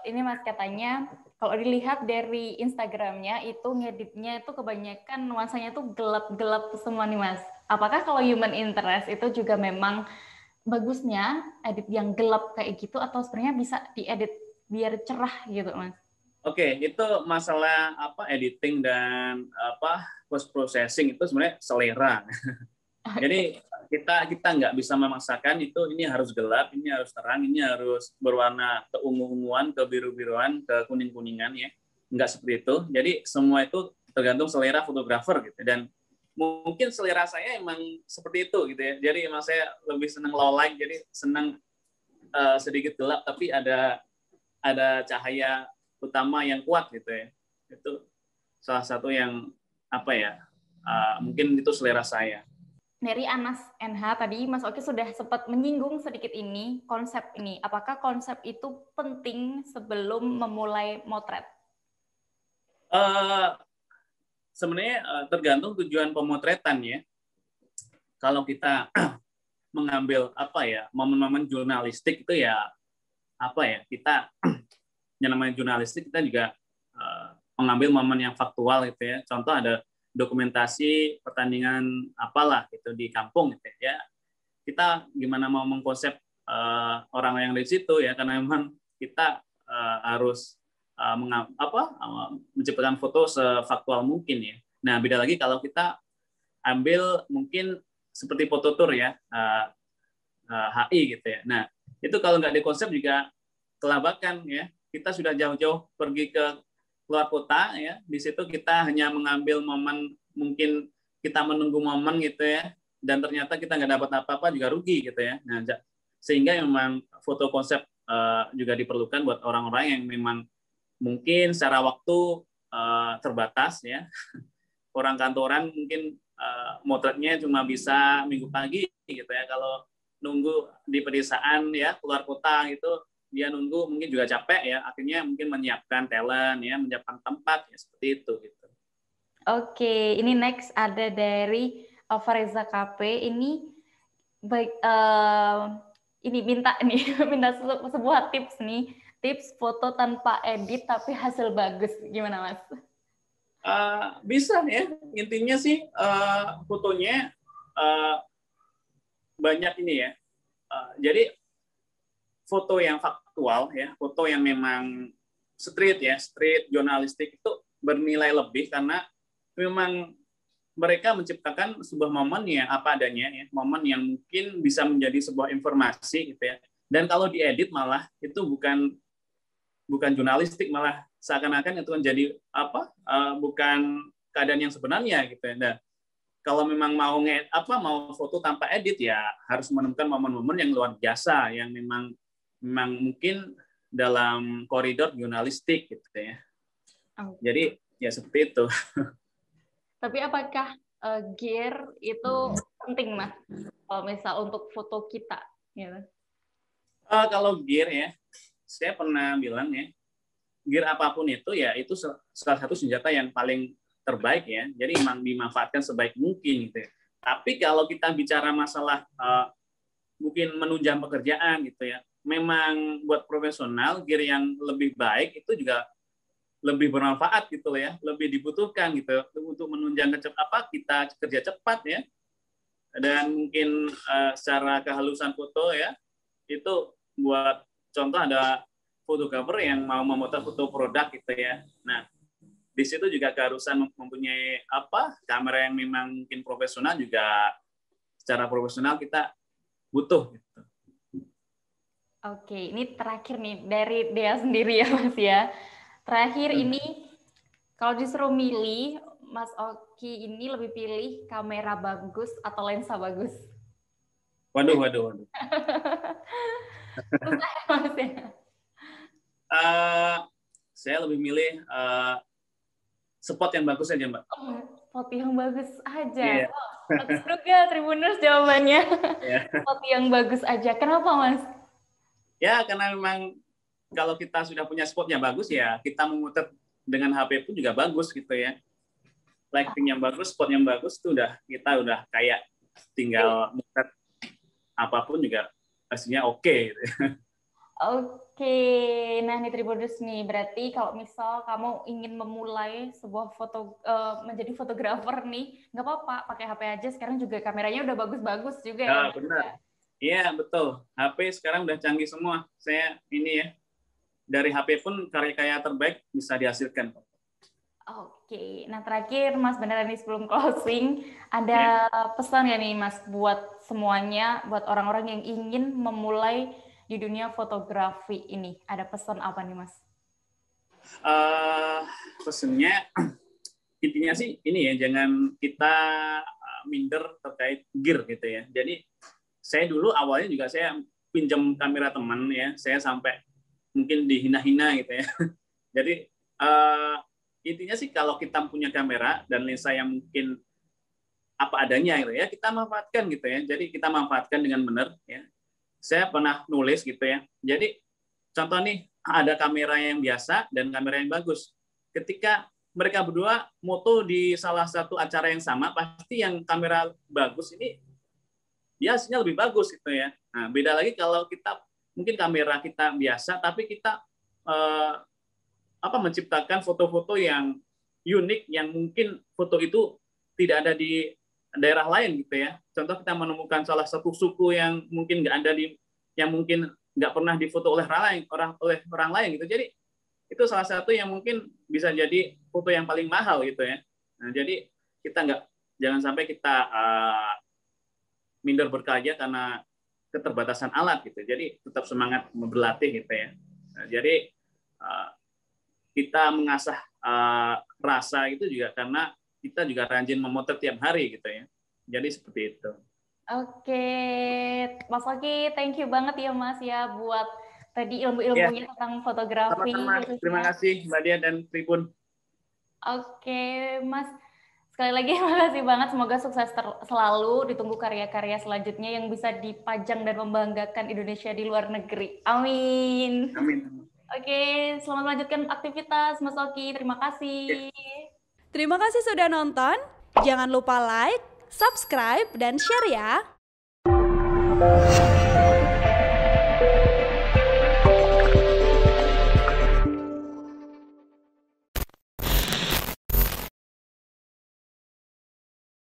ini Mas katanya kalau dilihat dari Instagramnya itu ngeditnya itu kebanyakan nuansanya tuh gelap-gelap semua nih Mas. Apakah kalau human interest itu juga memang bagusnya edit yang gelap kayak gitu atau sebenarnya bisa diedit biar cerah gitu Mas? Oke, itu masalah editing dan post processing itu sebenarnya selera. Jadi kita nggak bisa memaksakan ini harus gelap, ini harus terang, ini harus berwarna keungu-unguan, ke biru-biruan, ke kuning-kuningan ya. Nggak seperti itu. Jadi semua itu tergantung selera fotografer gitu. Dan mungkin selera saya emang seperti itu gitu ya. Jadi emang saya lebih senang low light, jadi senang sedikit gelap tapi ada cahaya utama yang kuat gitu ya. Itu salah satu yang mungkin itu selera saya. Dari Anas NH tadi Mas Oki sudah sempat menyinggung sedikit ini konsep ini. Apakah konsep itu penting sebelum memulai motret? Sebenarnya tergantung tujuan pemotretan ya. Kalau kita mengambil momen-momen jurnalistik itu ya kita yang namanya jurnalistik kita juga mengambil momen yang faktual gitu ya. Contoh ada dokumentasi pertandingan apalah gitu di kampung gitu ya. Kita gimana mau mengkonsep orang yang di situ ya, karena memang kita harus menciptakan foto sefaktual mungkin ya. Nah, beda lagi kalau kita ambil mungkin seperti foto tour ya, HI gitu ya. Nah, itu kalau nggak dikonsep juga kelabakan ya. Kita sudah jauh-jauh pergi ke luar kota ya, di situ kita hanya mengambil momen, mungkin kita menunggu momen gitu ya, dan ternyata kita nggak dapat apa-apa juga rugi gitu ya. Nah, sehingga memang foto konsep juga diperlukan buat orang-orang yang memang mungkin secara waktu terbatas ya. Orang kantoran mungkin motretnya cuma bisa minggu pagi gitu ya. Kalau nunggu di pedesaan ya, keluar kota gitu, dia nunggu mungkin juga capek ya, akhirnya mungkin menyiapkan talent ya, menyiapkan tempat ya, seperti itu gitu. Oke, ini next ada dari Fareza KP. Ini baik ini minta sebuah tips nih, tips foto tanpa edit tapi hasil bagus. Gimana Mas? Bisa ya, intinya sih fotonya banyak ini ya. Jadi foto yang faktual ya, foto yang memang street jurnalistik itu bernilai lebih karena memang mereka menciptakan sebuah momen yang apa adanya ya, momen yang mungkin bisa menjadi sebuah informasi gitu ya. Dan kalau diedit malah itu bukan jurnalistik, malah seakan-akan itu menjadi bukan keadaan yang sebenarnya gitu ya. Nah, kalau memang mau foto tanpa edit ya harus menemukan momen-momen yang luar biasa yang memang mungkin dalam koridor jurnalistik gitu ya. Jadi ya seperti itu. Tapi apakah gear itu penting Mas? Kalau misal untuk foto kita gitu. Kalau gear ya, saya pernah bilang ya, gear apapun itu ya itu salah satu senjata yang paling terbaik ya. Jadi memang dimanfaatkan sebaik mungkin gitu ya. Tapi kalau kita bicara masalah mungkin menunjang pekerjaan gitu ya, memang buat profesional gear yang lebih baik itu juga lebih bermanfaat gitu ya, lebih dibutuhkan gitu untuk menunjang kita kerja cepat ya, dan mungkin secara kehalusan foto ya itu buat contoh ada fotografer yang mau memotret foto produk gitu ya. Nah, di situ juga keharusan mempunyai kamera yang memang mungkin profesional juga secara profesional kita butuh gitu. Oke, ini terakhir nih dari Dea sendiri ya Mas ya. Terakhir ini kalau disuruh milih, Mas Oki ini lebih pilih kamera bagus atau lensa bagus? Waduh. Susah ya Mas ya? Saya lebih milih spot yang bagus aja Mbak. Spot yang bagus aja. Yeah. Bagus juga Tribuners jawabannya. Yeah. Spot yang bagus aja. Kenapa Mas? Ya karena memang kalau kita sudah punya spot yang bagus ya kita memotret dengan HP pun juga bagus gitu ya. Lighting yang bagus, spot yang bagus itu kita udah kayak tinggal motret apapun juga pastinya oke gitu. Oke. Oke, nah nih Tribuners nih, berarti kalau misal kamu ingin memulai sebuah menjadi fotografer nih, nggak apa-apa, pakai HP aja. Sekarang juga kameranya udah bagus-bagus juga ya, Ya, Mas. benar. Iya, betul. HP sekarang udah canggih semua. Saya ini ya, dari HP pun karya-karya terbaik bisa dihasilkan. Oke, nah terakhir Mas beneran nih sebelum closing, Ya. ada pesan ya nih Mas buat semuanya, buat orang-orang yang ingin memulai di dunia fotografi ini. Ada pesan apa nih Mas? Eh, Pesannya intinya sih ini ya, jangan kita minder terkait gear gitu ya. Jadi saya dulu awalnya juga saya pinjam kamera teman ya, saya sampai mungkin dihina-hina gitu ya. Jadi intinya sih kalau kita punya kamera dan lensa yang mungkin apa adanya gitu ya, kita manfaatkan gitu ya. Jadi kita manfaatkan dengan benar ya. Saya pernah nulis gitu ya. Jadi contoh nih, ada kamera yang biasa dan kamera yang bagus. Ketika mereka berdua moto di salah satu acara yang sama, pasti yang kamera bagus ini dia hasilnya lebih bagus gitu ya. Nah, beda lagi kalau kita mungkin kamera kita biasa, tapi kita eh, menciptakan foto-foto yang unik, yang mungkin foto itu tidak ada di daerah lain gitu ya. Contoh kita menemukan salah satu suku yang mungkin nggak ada di, yang mungkin nggak pernah difoto oleh orang lain gitu. Jadi itu salah satu yang mungkin bisa jadi foto yang paling mahal gitu ya. Nah, jadi kita jangan sampai kita minder berkarya karena keterbatasan alat gitu. Jadi tetap semangat berlatih gitu ya. Nah, jadi kita mengasah rasa itu juga karena kita juga rajin memotret tiap hari gitu ya. Jadi seperti itu. Oke, Mas Oki, thank you banget ya Mas ya buat tadi Ya, ilmu-ilmunya tentang fotografi sama-sama. Terima khususnya. kasih Mbak Dia dan Tribun. Oke, Mas. Sekali lagi makasih banget. Semoga sukses selalu. Ditunggu karya-karya selanjutnya yang bisa dipajang dan membanggakan Indonesia di luar negeri. Amin. Amin. Oke, selamat melanjutkan aktivitas Mas Oki. Terima Ya. kasih. Terima kasih sudah nonton. Jangan lupa like, subscribe, dan share ya.